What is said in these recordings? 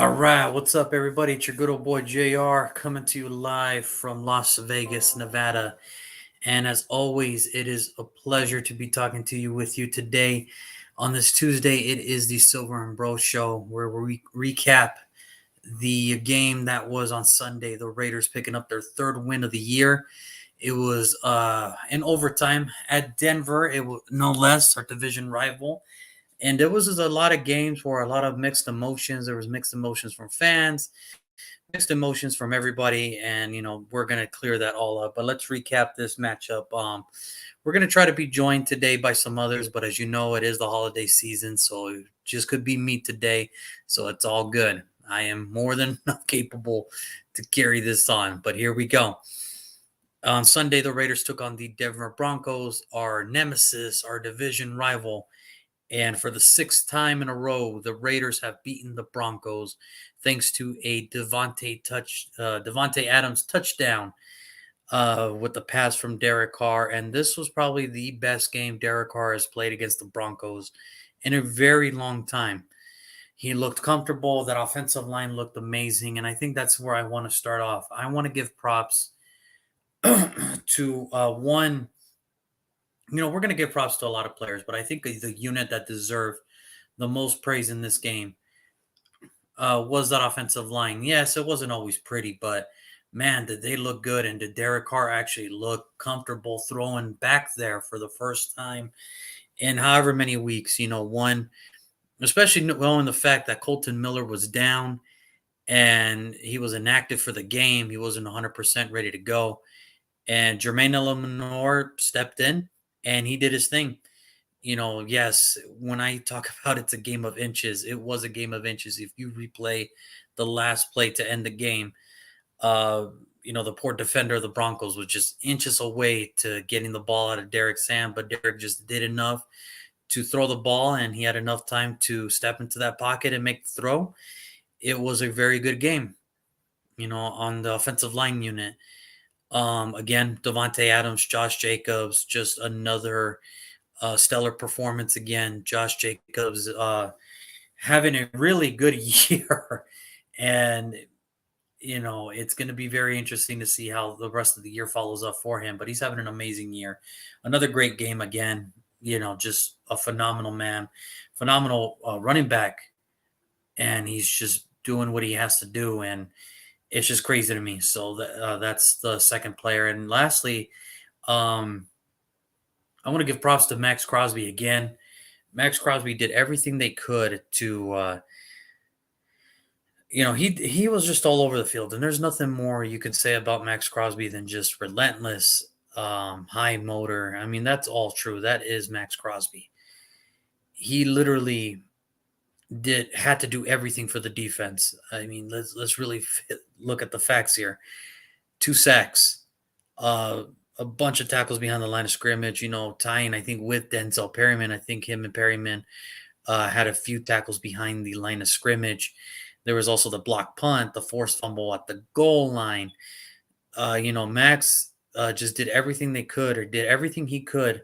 All right, what's up, everybody? It's your good old boy JR coming to you live from Las Vegas, Nevada. And as always, it is a pleasure to be talking to you with you today. On this Tuesday, it is the Silver and Bro Show where we recap the game that was on Sunday. The Raiders picking up their third win of the year. It was in overtime at Denver. It was no less our division rival, and there was just a lot of games where a lot of mixed emotions. There was mixed emotions from fans, mixed emotions from everybody, and we're gonna clear that all up. But let's recap this matchup. We're gonna try to be joined today by some others, but as you know, it is the holiday season, so it just could be me today. So it's all good. I am more than enough capable to carry this on. But here we go. On Sunday, the Raiders took on the Denver Broncos, our nemesis, our division rival. And for the sixth time in a row, the Raiders have beaten the Broncos thanks to a Devontae Adams touchdown with the pass from Derek Carr. And this was probably the best game Derek Carr has played against the Broncos in a very long time. He looked comfortable. That offensive line looked amazing. And I think that's where I want to start off. I want to give props to one. We're going to give props to a lot of players, but I think the unit that deserved the most praise in this game was that offensive line. Yes, it wasn't always pretty, but man, did they look good. And did Derek Carr actually look comfortable throwing back there for the first time in however many weeks? One, especially knowing the fact that Colton Miller was down and he was inactive for the game. He wasn't 100% ready to go. And Jermaine Eleanor stepped in and he did his thing. Yes, when I talk about it's a game of inches, it was a game of inches. If you replay the last play to end the game, uh, the poor defender of the Broncos was just inches away to getting the ball out of Derek's hand, but Derek just did enough to throw the ball, and he had enough time to step into that pocket and make the throw. It was a very good game, on the offensive line unit. Again, Devontae Adams, Josh Jacobs, just another stellar performance again. Josh Jacobs having a really good year. And, it's going to be very interesting to see how the rest of the year follows up for him. But he's having an amazing year. Another great game again. Just a phenomenal man, phenomenal running back. And he's just doing what he has to do. And it's just crazy to me. So that's the second player. And lastly, I want to give props to Max Crosby again. Max Crosby did everything they could to, he was just all over the field, and there's nothing more you can say about Max Crosby than just relentless, high motor. I mean, that's all true. That is Max Crosby. He literally had to do everything for the defense. I mean, let's really look at the facts here. 2 sacks, uh, a bunch of tackles behind the line of scrimmage, tying, I think, with Denzel Perryman. I think him and Perryman had a few tackles behind the line of scrimmage. There was also the block punt, the forced fumble at the goal line. Max just did everything they could, or did everything he could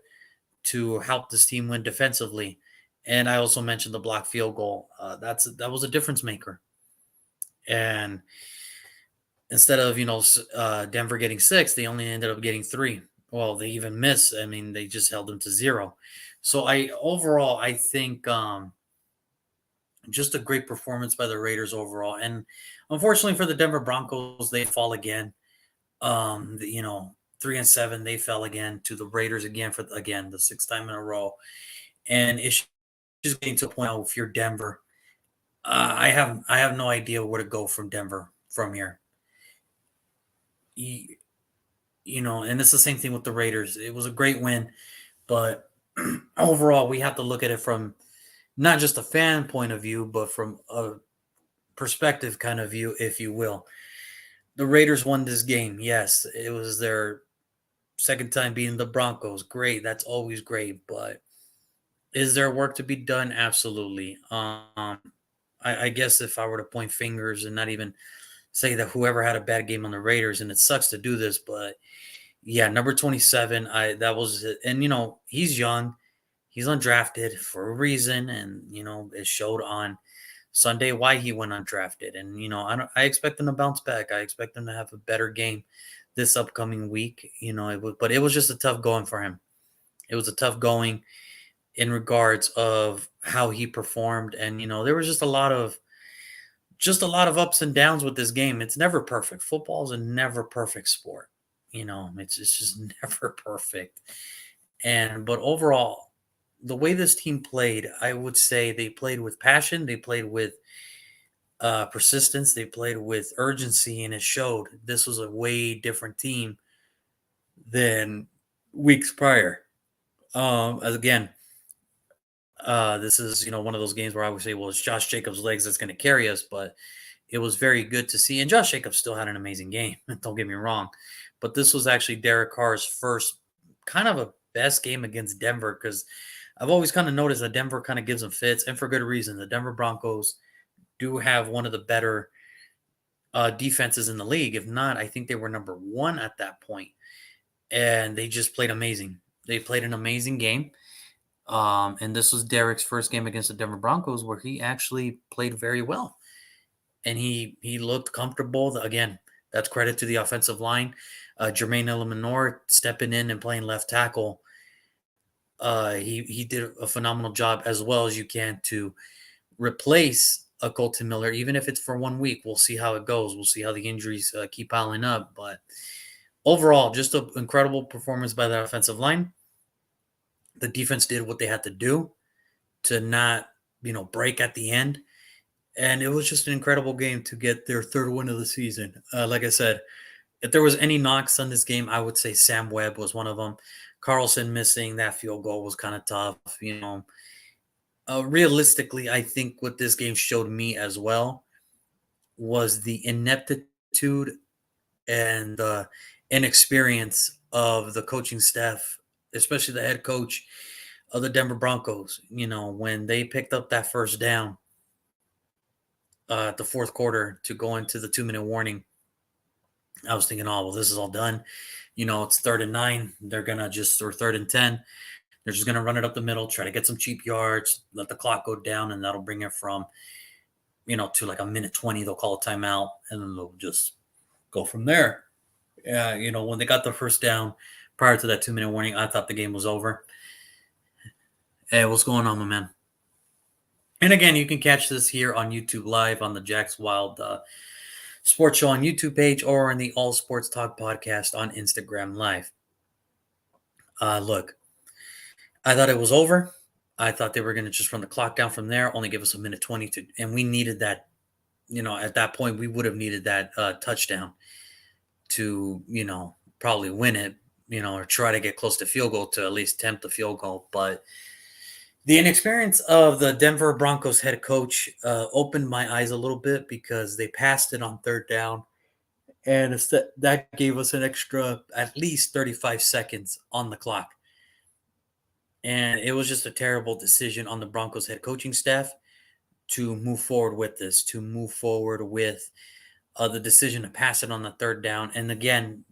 to help this team win defensively. And I also mentioned the block field goal. That was a difference maker. And instead of Denver getting 6, they only ended up getting 3. Well, they even missed. I mean, they just held them to 0. So I think just a great performance by the Raiders overall. And unfortunately for the Denver Broncos, they fall again. 3-7, they fell again to the Raiders again for the sixth time in a row. And it's just getting to a point now, if you're Denver, I have no idea where to go from Denver from here. And it's the same thing with the Raiders. It was a great win, but overall, we have to look at it from not just a fan point of view, but from a perspective kind of view, if you will. The Raiders won this game. Yes, it was their second time beating the Broncos. Great. That's always great. But is there work to be done? Absolutely. I guess if I were to point fingers and not even say that whoever had a bad game on the Raiders, and it sucks to do this, but yeah, number 27, that was it. And he's young, he's undrafted for a reason, and it showed on Sunday why he went undrafted. And I expect him to bounce back. I expect him to have a better game this upcoming week. But it was just a tough going for him. It was a tough going in regards of how he performed, and there was just a lot of ups and downs with this game. It's never perfect. Football is a never perfect sport. It's just never perfect. But overall, the way this team played, I would say they played with passion. They played with persistence. They played with urgency, and it showed. This was a way different team than weeks prior. Again, this is one of those games where I would say, well, it's Josh Jacobs' legs that's going to carry us, but it was very good to see. And Josh Jacobs still had an amazing game. Don't get me wrong, but this was actually Derek Carr's first kind of a best game against Denver, because I've always kind of noticed that Denver kind of gives them fits, and for good reason. The Denver Broncos do have one of the better defenses in the league. If not, I think they were number one at that point, and they just played amazing. They played an amazing game. And this was Derek's first game against the Denver Broncos where he actually played very well. And he looked comfortable. Again, that's credit to the offensive line. Jermaine Eleanor stepping in and playing left tackle. He did a phenomenal job, as well as you can, to replace a Colton Miller, even if it's for 1 week. We'll see how it goes. We'll see how the injuries keep piling up. But overall, just an incredible performance by the offensive line. The defense did what they had to do to not, break at the end. And it was just an incredible game to get their third win of the season. Like I said, if there was any knocks on this game, I would say Sam Webb was one of them. Carlson missing that field goal was kind of tough. Realistically, I think what this game showed me as well was the ineptitude and the inexperience of the coaching staff, especially the head coach of the Denver Broncos. When they picked up that first down at the fourth quarter to go into the 2-minute warning, I was thinking, oh, well, this is all done. It's 3rd and 9. They're going to or 3rd and 10. They're just going to run it up the middle, try to get some cheap yards, let the clock go down, and that'll bring it from, to like a minute 20. They'll call a timeout, and then they'll just go from there. When they got the first down prior to that 2-minute warning, I thought the game was over. Hey, what's going on, my man? And again, you can catch this here on YouTube Live on the Jack's Wild Sports Show on YouTube page, or in the All Sports Talk podcast on Instagram Live. Look, I thought it was over. I thought they were going to just run the clock down from there, only give us a minute 20 and we needed that. At that point, we would have needed that touchdown to, probably win it, or try to get close to field goal, to at least tempt the field goal. But the inexperience of the Denver Broncos head coach opened my eyes a little bit, because they passed it on 3rd down, and that gave us an extra at least 35 seconds on the clock. And it was just a terrible decision on the Broncos head coaching staff to move forward with this, to move forward with the decision to pass it on the 3rd down. And again,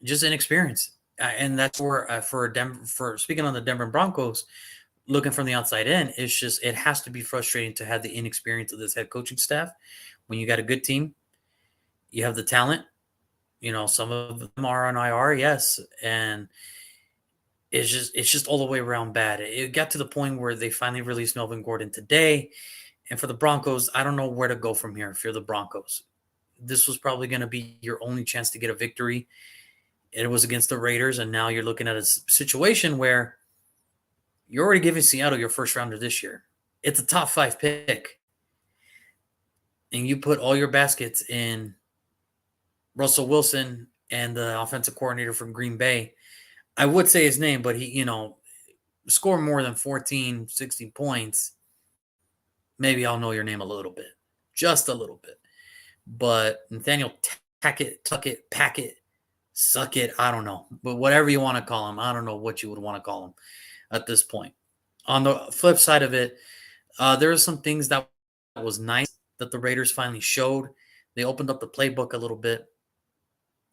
just inexperience. And that's where for speaking on the Denver Broncos, looking from the outside in, it has to be frustrating to have the inexperience of this head coaching staff. When you got a good team, you have the talent. Some of them are on IR, yes, and it's just all the way around bad. It got to the point where they finally released Melvin Gordon today, and for the Broncos, I don't know where to go from here. If you're the Broncos, this was probably going to be your only chance to get a victory. It was against the Raiders, and now you're looking at a situation where you're already giving Seattle your first rounder this year. It's a top 5 pick, and you put all your baskets in Russell Wilson and the offensive coordinator from Green Bay. I would say his name, but he, score more than 14, 16 points. Maybe I'll know your name a little bit, just a little bit. But Nathaniel Packett, suck it, I don't know. But whatever you want to call him, I don't know what you would want to call him at this point. On the flip side of it, there are some things that was nice that the Raiders finally showed. They opened up the playbook a little bit.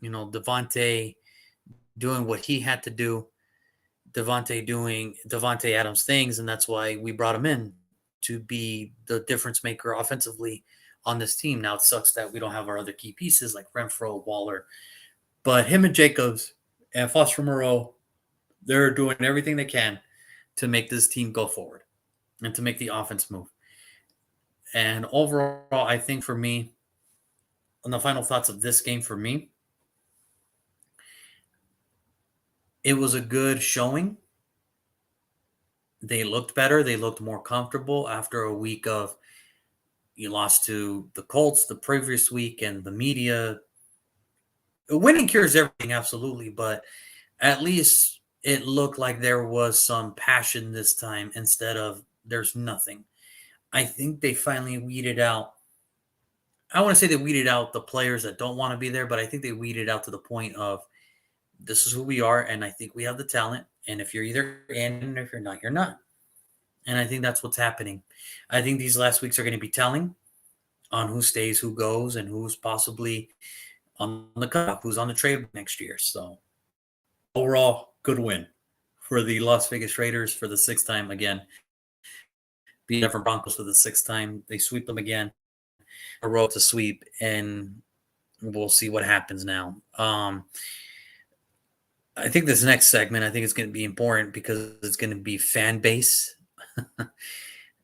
Devontae doing what he had to do. Devontae doing Devontae Adams things, and that's why we brought him in. to be the difference maker offensively on this team. Now it sucks that we don't have our other key pieces like Renfro, Waller, but him and Jacobs and Foster Moreau, they're doing everything they can to make this team go forward and to make the offense move. And overall, I think for me, on the final thoughts of this game for me, it was a good showing. They looked better. They looked more comfortable after a week of you lost to the Colts the previous week and the media. Winning cures everything, absolutely, but at least it looked like there was some passion this time instead of there's nothing. I think they finally weeded out. I want to say they weeded out the players that don't want to be there, but I think they weeded out to the point of this is who we are, and I think we have the talent. And if you're either in, and if you're not, you're not. And I think that's what's happening. I think these last weeks are going to be telling on who stays, who goes, and who's possibly on the cup, who's on the trade next year. So overall, good win for the Las Vegas Raiders for the sixth time again. Beat Denver Broncos for the sixth time. They sweep them again. A road to sweep, and we'll see what happens now. I think this next segment, I think it's going to be important because it's going to be fan base.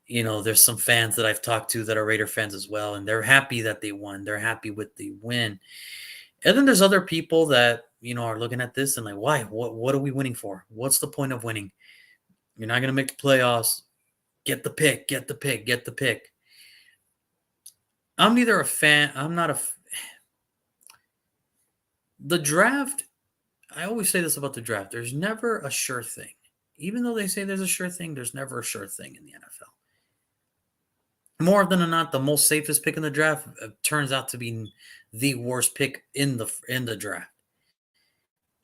There's some fans that I've talked to that are Raider fans as well, and they're happy that they won. They're happy with the win. And then there's other people that, are looking at this and like, why? What are we winning for? What's the point of winning? You're not going to make the playoffs. Get the pick, get the pick, get the pick. I'm neither a fan. I'm not the draft. I always say this about the draft. There's never a sure thing. Even though they say there's a sure thing, there's never a sure thing in the NFL. More often than not, the most safest pick in the draft turns out to be the worst pick in the draft.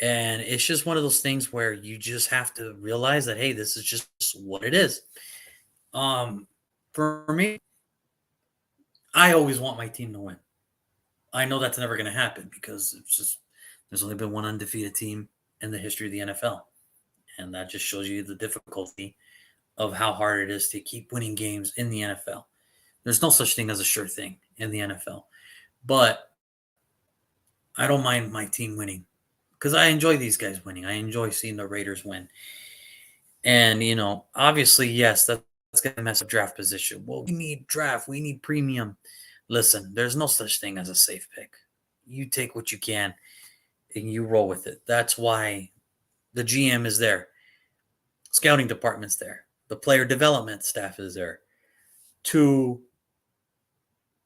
And it's just one of those things where you just have to realize that, hey, this is just what it is. For me, I always want my team to win. I know that's never going to happen because there's only been one undefeated team in the history of the NFL. And that just shows you the difficulty of how hard it is to keep winning games in the NFL. There's no such thing as a sure thing in the NFL. But I don't mind my team winning because I enjoy these guys winning. I enjoy seeing the Raiders win. And, obviously, yes, that's going to mess up draft position. Well, we need draft. We need premium. Listen, there's no such thing as a safe pick. You take what you can and you roll with it. That's why the GM is there. Scouting department's there. The player development staff is there to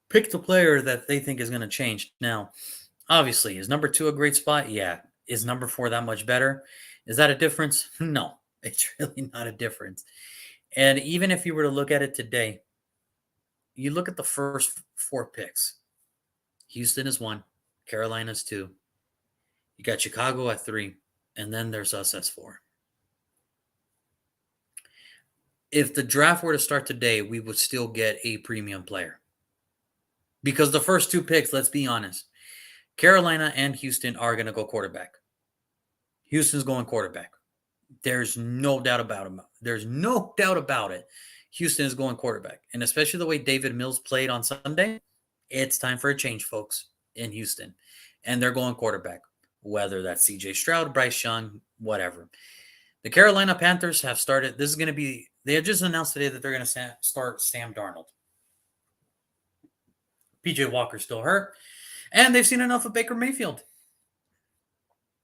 pick the player that they think is going to change. Now, obviously, is number 2 a great spot? Yeah. Is number 4 that much better? Is that a difference? No, it's really not a difference. And even if you were to look at it today, you look at the first 4 picks. Houston is 1. Carolina's 2. You got Chicago at 3. And then there's us as 4. If the draft were to start today, we would still get a premium player. Because the first 2 picks, let's be honest, Carolina and Houston are going to go quarterback. Houston's going quarterback. There's no doubt about it. There's no doubt about it. Houston is going quarterback. And especially the way David Mills played on Sunday, it's time for a change, folks, in Houston. And they're going quarterback, whether that's C.J. Stroud, Bryce Young, whatever. The Carolina Panthers have started. This is going to be – they have just announced today that they're going to start Sam Darnold. P.J. Walker's still hurt. And they've seen enough of Baker Mayfield.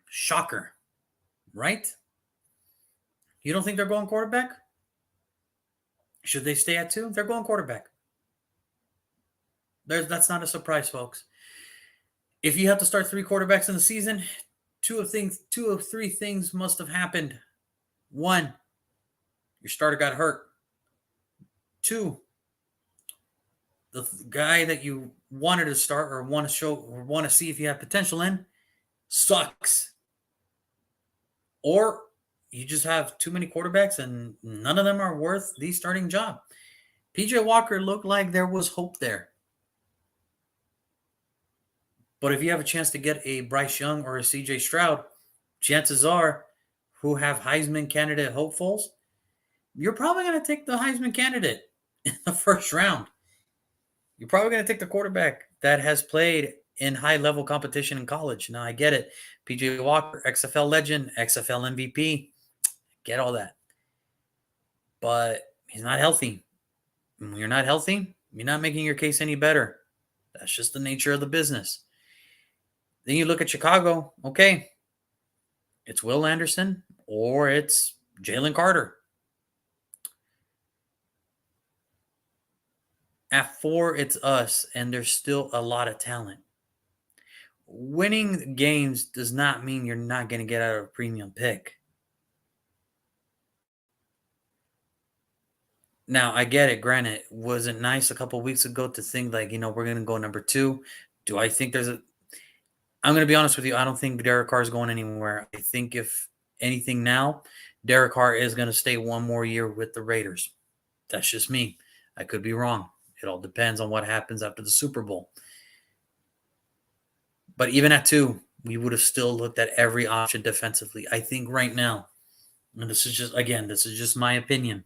Shocker, right? You don't think they're going quarterback? Should they stay at 2? They're going quarterback. That's not a surprise, folks. If you have to start 3 quarterbacks in the season, 2 of 3 things must have happened. 1, your starter got hurt. 2, the guy that you wanted to start or want to show or want to see if you have potential in sucks. Or you just have too many quarterbacks and none of them are worth the starting job. PJ Walker looked like there was hope there. But if you have a chance to get a Bryce Young or a CJ Stroud, chances are who have Heisman candidate hopefuls, you're probably going to take the Heisman candidate in the first round. You're probably going to take the quarterback that has played in high level competition in college. Now, I get it. PJ Walker, XFL legend, XFL MVP, get all that. But he's not healthy. When you're not healthy, you're not making your case any better. That's just the nature of the business. Then you look at Chicago. Okay, it's Will Anderson or it's Jalen Carter. At 4, it's us, and there's still a lot of talent. Winning games does not mean you're not going to get out of a premium pick. Now, I get it. Granted, was it nice a couple weeks ago to think like, we're going to go number 2? Do I think I'm going to be honest with you. I don't think Derek Carr is going anywhere. I think if anything now, Derek Carr is going to stay one more year with the Raiders. That's just me. I could be wrong. It all depends on what happens after the Super Bowl. But even at 2, we would have still looked at every option defensively. I think right now, and this is just my opinion.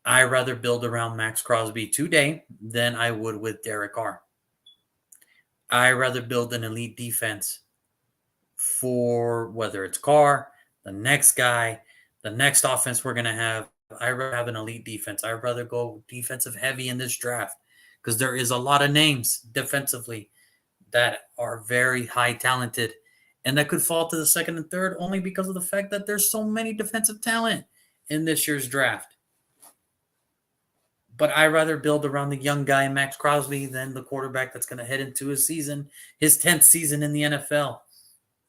I rather build around Max Crosby today than I would with Derek Carr. I rather build an elite defense for whether it's Carr, the next guy, the next offense we're going to have. I'd rather have an elite defense. I'd rather go defensive heavy in this draft because there is a lot of names defensively that are very high talented and that could fall to the second and third only because of the fact that there's so many defensive talent in this year's draft. But I rather build around the young guy, Max Crosby, than the quarterback that's going to head into his 10th season in the NFL.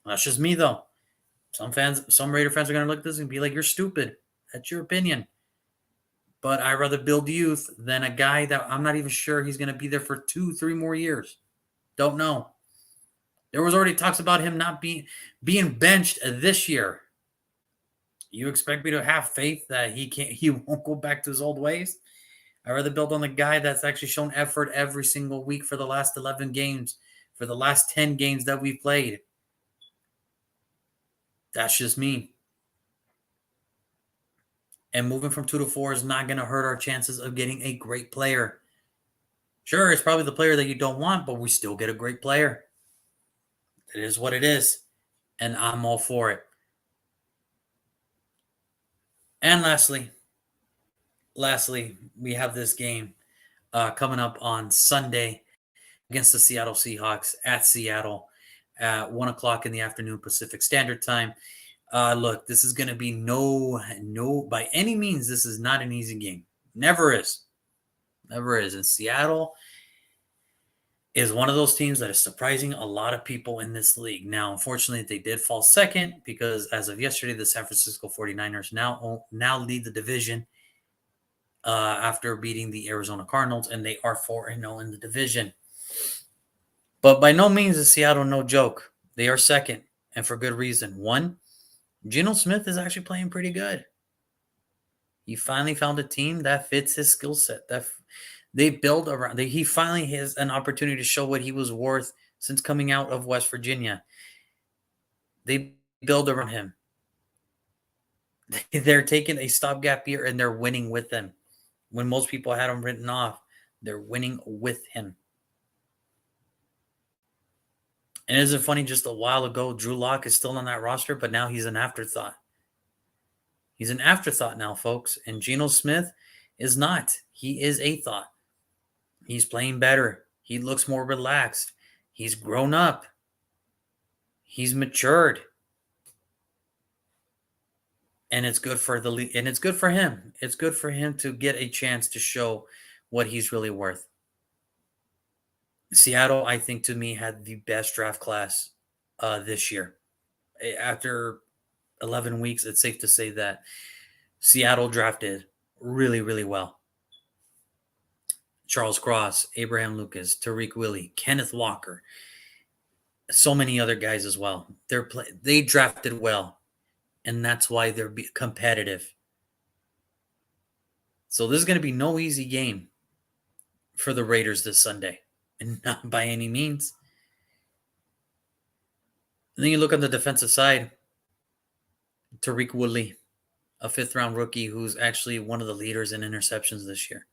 That's just me, though. Some Raider fans are going to look at this and be like, you're stupid. That's your opinion. But I rather build youth than a guy that I'm not even sure he's going to be there for 2-3 more years. Don't know. There was already talks about him not being benched this year. You expect me to have faith that he won't go back to his old ways? I'd rather build on the guy that's actually shown effort every single week for the last 11 games, for the last 10 games that we've played. That's just me. And moving from 2 to 4 is not going to hurt our chances of getting a great player. Sure, it's probably the player that you don't want, but we still get a great player. It is what it is, and I'm all for it. And lastly, we have this game coming up on Sunday against the Seattle Seahawks at Seattle at 1 o'clock in the afternoon Pacific Standard Time. Look, this is going to be by any means, this is not an easy game. Never is. And Seattle is one of those teams that is surprising a lot of people in this league. Now, unfortunately, they did fall second because as of yesterday, the San Francisco 49ers now lead the division after beating the Arizona Cardinals, and they are 4-0 in the division. But by no means is Seattle no joke. They are second, and for good reason. One, Geno Smith is actually playing pretty good. He finally found a team that fits his skill set, that they build around. He finally has an opportunity to show what he was worth since coming out of West Virginia. They build around him. They're taking a stopgap year, and they're winning with him. When most people had him written off, they're winning with him. And isn't it funny, just a while ago, Drew Lock is still on that roster, but now he's an afterthought. He's an afterthought now, folks. And Geno Smith is not. He is a thought. He's playing better. He looks more relaxed. He's grown up. He's matured. And it's good for the league, and it's good for him. It's good for him to get a chance to show what he's really worth. Seattle, I think, to me, had the best draft class this year. After 11 weeks, it's safe to say that Seattle drafted really, really well. Charles Cross, Abraham Lucas, Tariq Willie, Kenneth Walker, so many other guys as well. They drafted well, and that's why they're competitive. So this is going to be no easy game for the Raiders this Sunday, and not by any means. And then you look on the defensive side, Tariq Willie, a fifth-round rookie who's actually one of the leaders in interceptions this year.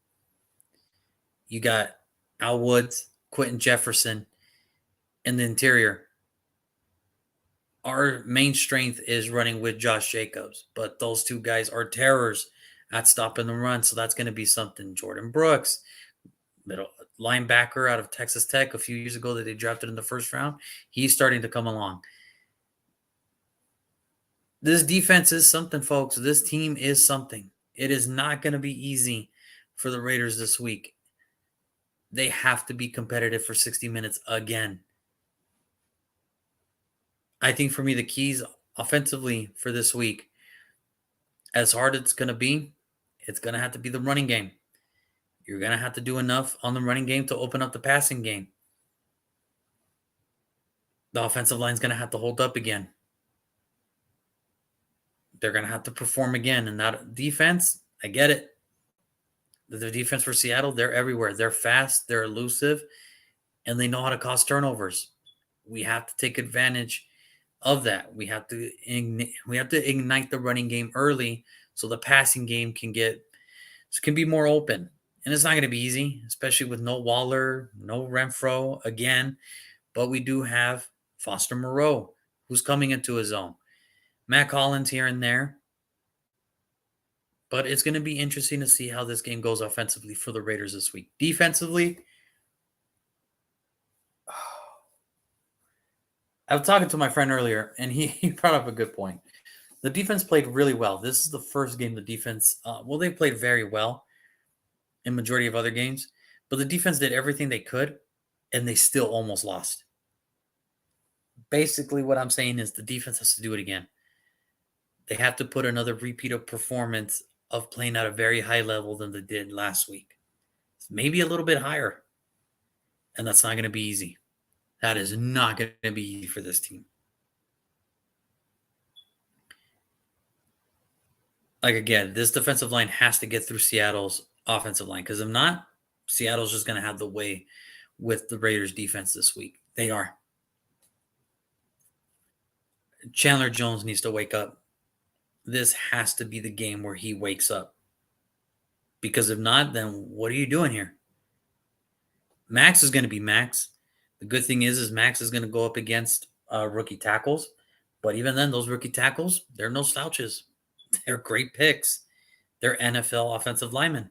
You got Al Woods, Quentin Jefferson in the interior. Our main strength is running with Josh Jacobs, but those two guys are terrors at stopping the run, so that's going to be something. Jordan Brooks, middle linebacker out of Texas Tech a few years ago that they drafted in the first round, he's starting to come along. This defense is something, folks. This team is something. It is not going to be easy for the Raiders this week. They have to be competitive for 60 minutes again. I think for me, the keys offensively for this week, as hard as it's going to be, it's going to have to be the running game. You're going to have to do enough on the running game to open up the passing game. The offensive line is going to have to hold up again. They're going to have to perform again. And that defense, I get it. The defense for Seattle, they're everywhere. They're fast, they're elusive, and they know how to cause turnovers. We have to take advantage of that. We have to ignite the running game early so the passing game can be more open. And it's not going to be easy, especially with no Waller, no Renfro again. But we do have Foster Moreau, who's coming into his own. Matt Collins here and there. But it's going to be interesting to see how this game goes offensively for the Raiders this week. Defensively, I was talking to my friend earlier, and he brought up a good point. The defense played really well. This is the first game the defense, they played very well in majority of other games, but the defense did everything they could, and they still almost lost. Basically, what I'm saying is the defense has to do it again. They have to put another repeat of performance of playing at a very high level than they did last week. Maybe a little bit higher, and that's not going to be easy. That is not going to be easy for this team. Like, again, this defensive line has to get through Seattle's offensive line, because if not, Seattle's just going to have the way with the Raiders defense this week. They are. Chandler Jones needs to wake up. This has to be the game where he wakes up. Because if not, then what are you doing here? Max is going to be Max. The good thing is Max is going to go up against rookie tackles. But even then, those rookie tackles, they're no slouches. They're great picks. They're NFL offensive linemen.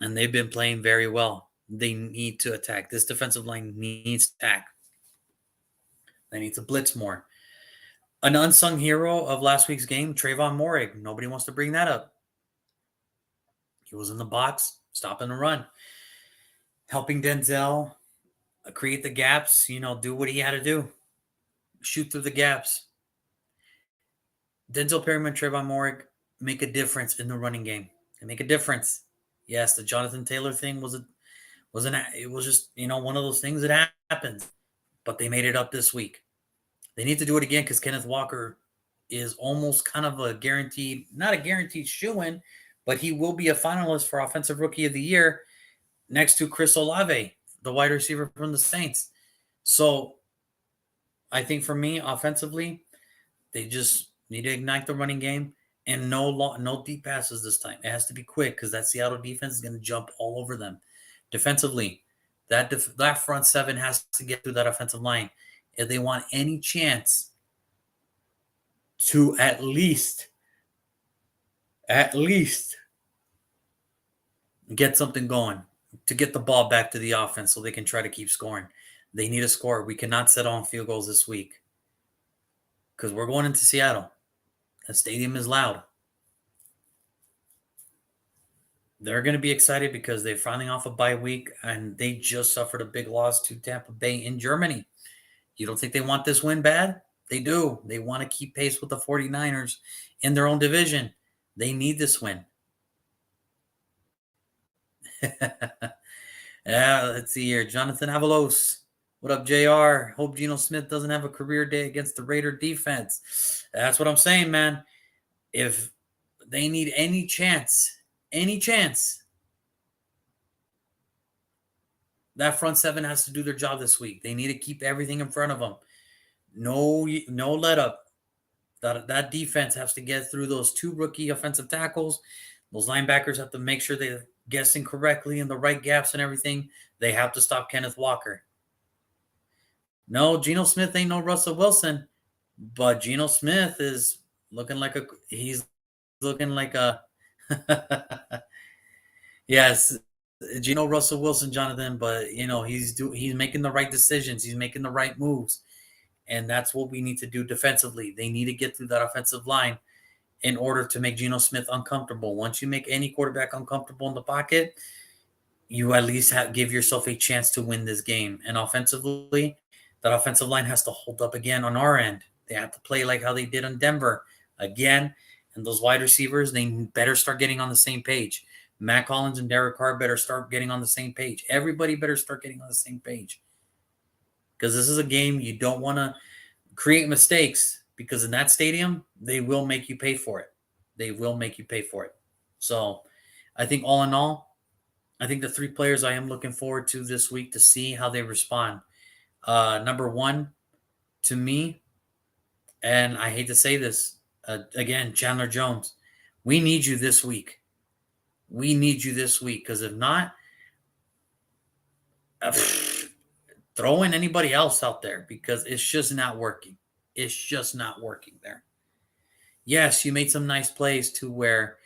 And they've been playing very well. They need to attack. This defensive line needs to attack. They need to blitz more. An unsung hero of last week's game, Trayvon Moehrig. Nobody wants to bring that up. He was in the box, stopping the run, helping Denzel create the gaps, do what he had to do. Shoot through the gaps. Denzel Perryman, Trayvon Moehrig make a difference in the running game. They make a difference. Yes, the Jonathan Taylor thing was just, one of those things that happens. But they made it up this week. They need to do it again because Kenneth Walker is almost kind of not a guaranteed shoo-in, but he will be a finalist for Offensive Rookie of the Year next to Chris Olave, the wide receiver from the Saints. So I think for me, offensively, they just need to ignite the running game and no deep passes this time. It has to be quick because that Seattle defense is going to jump all over them. Defensively, that front seven has to get through that offensive line if they want any chance to at least get something going, to get the ball back to the offense so they can try to keep scoring. They need a score. We cannot settle on field goals this week because we're going into Seattle. The stadium is loud. They're going to be excited because they're finally off a bye week and they just suffered a big loss to Tampa Bay in Germany. You don't think they want this win bad? They do. They want to keep pace with the 49ers in their own division. They need this win. Let's see here. Jonathan Avalos. What up, JR? Hope Geno Smith doesn't have a career day against the Raider defense. That's what I'm saying, man. If they need any chance, that front seven has to do their job this week. They need to keep everything in front of them. No let up. That defense has to get through those two rookie offensive tackles. Those linebackers have to make sure they're guessing correctly in the right gaps and everything. They have to stop Kenneth Walker. No, Geno Smith ain't no Russell Wilson, but Geno Smith is looking like he's looking like a yes, Geno Russell Wilson, Jonathan, but he's making the right decisions. He's making the right moves. And that's what we need to do defensively. They need to get through that offensive line in order to make Geno Smith uncomfortable. Once you make any quarterback uncomfortable in the pocket, you at least give yourself a chance to win this game. And offensively, that offensive line has to hold up again on our end. They have to play like how they did in Denver again. And those wide receivers, they better start getting on the same page. Matt Collins and Derek Carr better start getting on the same page. Everybody better start getting on the same page. Because this is a game you don't want to create mistakes, because in that stadium, they will make you pay for it. They will make you pay for it. So I think all in all, I think the three players I am looking forward to this week to see how they respond. Number one, to me, and I hate to say this, again, Chandler Jones, we need you this week. We need you this week, because if not, throw in anybody else out there, because it's just not working. It's just not working there. Yes, you made some nice plays to where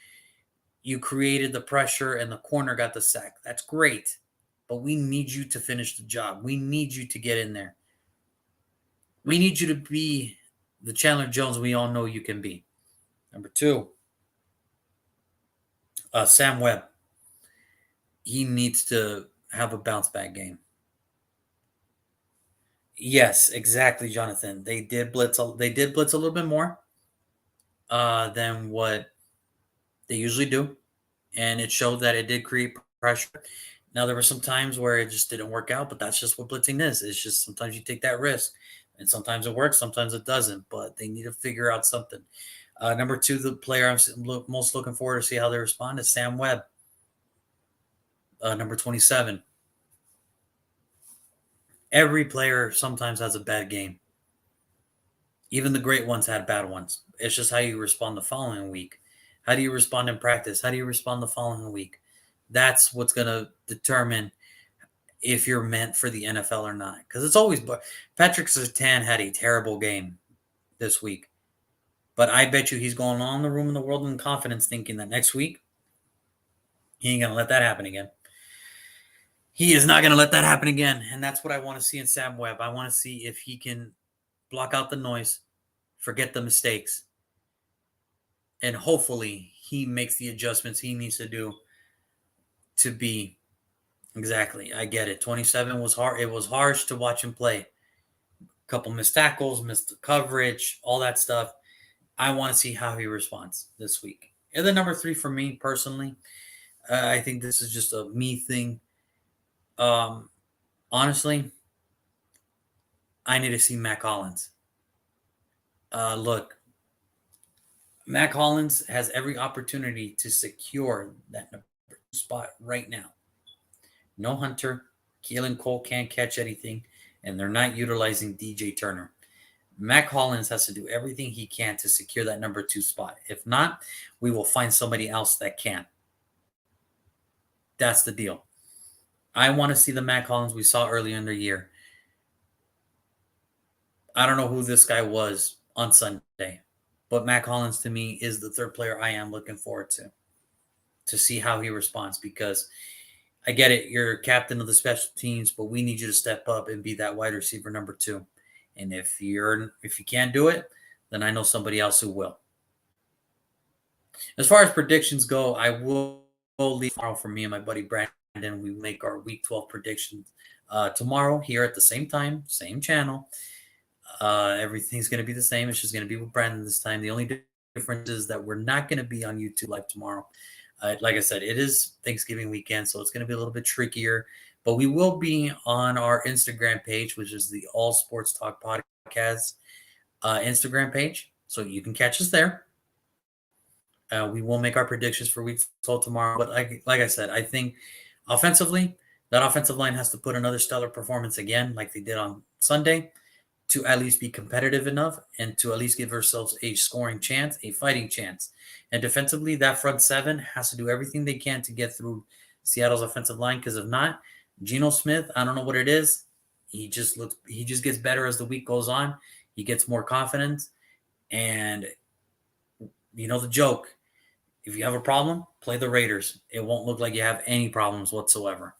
you created the pressure and the corner got the sack. That's great. But we need you to finish the job. We need you to get in there. We need you to be the Chandler Jones we all know you can be. Number two, Sam Webb. He needs to have a bounce back game. Yes, exactly, Jonathan. They did blitz. They did blitz a little bit more than what they usually do, and it showed that it did create pressure. Now there were some times where it just didn't work out, but that's just what blitzing is. It's just sometimes you take that risk, and sometimes it works, sometimes it doesn't. But they need to figure out something. Number two, the player I'm most looking forward to see how they respond is Sam Webb, number 27. Every player sometimes has a bad game. Even the great ones had bad ones. It's just how you respond the following week. How do you respond in practice? How do you respond the following week? That's what's going to determine if you're meant for the NFL or not. Because it's always Patrick Surtain had a terrible game this week. But I bet you he's going on the room in the world in confidence, thinking that next week he ain't going to let that happen again. He is not going to let that happen again. And that's what I want to see in Sam Webb. I want to see if he can block out the noise, forget the mistakes, and hopefully he makes the adjustments he needs to do to be exactly. I get it. 27 was hard. It was harsh to watch him play. A couple missed tackles, missed coverage, all that stuff. I want to see how he responds this week. And then number three for me personally, I think this is just a me thing. Honestly, I need to see Matt Collins. Look, Matt Collins has every opportunity to secure that number two spot right now. No Hunter, Keelan Cole can't catch anything, and they're not utilizing DJ Turner. Matt Collins has to do everything he can to secure that number two spot. If not, we will find somebody else that can. That's the deal. I want to see the Matt Collins we saw earlier in the year. I don't know who this guy was on Sunday, but Matt Collins to me is the third player I am looking forward to see how he responds, because I get it. You're captain of the special teams, but we need you to step up and be that wide receiver number two. And if you can't do it, then I know somebody else who will. As far as predictions go, I will leave tomorrow for me and my buddy Brandon. We make our Week 12 predictions tomorrow here at the same time, same channel. Everything's going to be the same. It's just going to be with Brandon this time. The only difference is that we're not going to be on YouTube live tomorrow. Like I said, it is Thanksgiving weekend, so it's going to be a little bit trickier. But we will be on our Instagram page, which is the All Sports Talk Podcast Instagram page. So you can catch us there. We will make our predictions for Week 12 tomorrow. But like I said, I think offensively, that offensive line has to put another stellar performance again, like they did on Sunday. to at least be competitive enough and to at least give ourselves a scoring chance, a fighting chance. And defensively, that front seven has to do everything they can to get through Seattle's offensive line, because if not, Geno Smith, I don't know what it is. He just gets better as the week goes on. He gets more confidence. And you know the joke. If you have a problem, play the Raiders. It won't look like you have any problems whatsoever.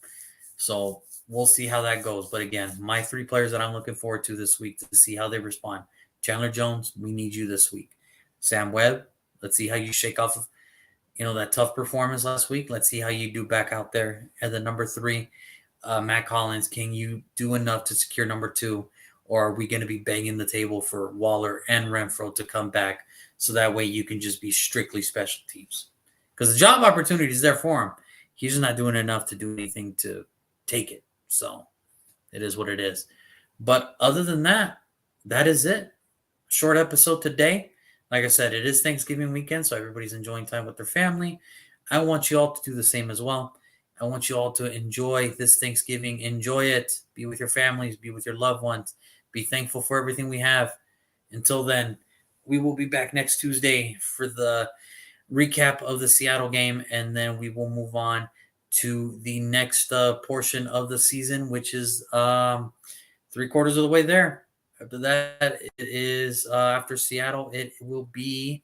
So we'll see how that goes. But again, my three players that I'm looking forward to this week to see how they respond. Chandler Jones, we need you this week. Sam Webb, let's see how you shake off that tough performance last week. Let's see how you do back out there at the number 3. Matt Collins, can you do enough to secure number 2? Or are we going to be banging the table for Waller and Renfro to come back so that way you can just be strictly special teams? Because the job opportunity is there for him. He's just not doing enough to do anything to take it. So it is what it is. But other than that, that is it. Short episode today. Like I said, it is Thanksgiving weekend, so everybody's enjoying time with their family. I want you all to do the same as well. I want you all to enjoy this Thanksgiving. Enjoy it. Be with your families. Be with your loved ones. Be thankful for everything we have. Until then, we will be back next Tuesday for the recap of the Seattle game, and then we will move on to the next portion of the season, which is 3/4 of the way there. After that, it is after Seattle, it will be,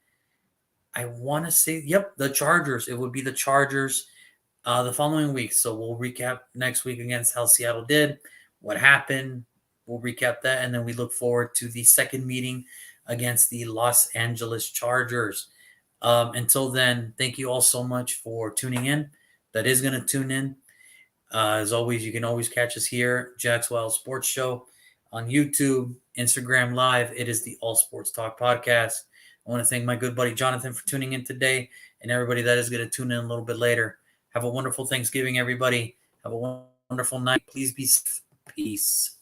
I want to say, the Chargers. It would be the Chargers the following week. So we'll recap next week against how Seattle did, what happened. We'll recap that, and then we look forward to the second meeting against the Los Angeles Chargers. Until then, thank you all so much for tuning in. That is going to tune in. As always, you can always catch us here, Jack's Wild Sports Show, on YouTube, Instagram Live. It is the All Sports Talk podcast. I want to thank my good buddy Jonathan for tuning in today, and everybody that is going to tune in a little bit later. Have a wonderful Thanksgiving, everybody. Have a wonderful night. Please be safe. Peace.